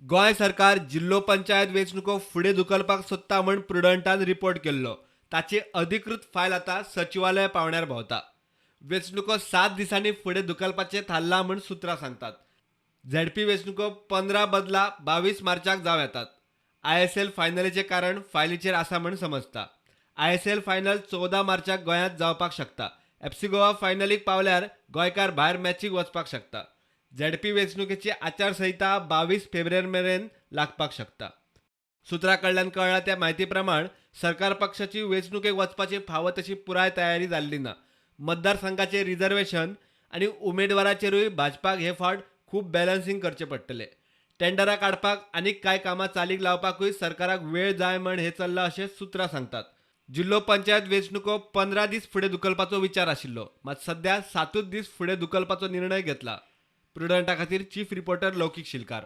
गोंय सरकार जिल्लो पंचायत वेंचणुको फुडें धुकलपाक सोदता म्हूण प्रुडंटान रिपोर्ट केल्लो. ताची अधिकृत फायल आतां सचिवालय पावंड्यार भोंवता. वेंचणुको 7 दिसांनी फुडें धुकलपाचें थारला म्हूण सुत्रां सांगतात. झेडपी वेंचणुको 15 बदला 22 मार्चाक जावं येतात. ISL फायनलीचें कारण फायलीचेर आसा म्हूण समजता. ISL फायनल 14 मार्चाक गोंयांत जावपाक शकता. FC गोवा फायनलीक पावल्यार गोंयकार भायर मॅचीक वचपाक शकता. झेडपी वेंचणुकेची आचारसंहिता 22 फेब्रुवारी मेरेन लागपाक शकता. सुत्रां कडल्यान कळ्ळां त्या म्हायती प्रमाण सरकार पक्षाची वेंचणुकेक वचपाची फावो तशी पुराय तयारी जाल्ली ना. मतदारसंघाचें रिझर्वेशन आनी उमेदवाराचेरूय भाजपाक हे फावट खूब बॅलन्सिंग करचें पडटलें. टेंडरां काडपाक आनीक कांय कामां चालीक लावपाकूय सरकाराक वेळ जाय म्हण हें चल्लां अशें सुत्रां सांगतात. जिल्लो पंचायत वेंचणुको 15 दीस फुडें धुकलपाचो विचार आशिल्लो, मात सध्या 7 दीस फुडें धुकलपाचो निर्णय घेतला. प्रुडंटा खातीर चीफ रिपोर्टर लौकीक शिलकार.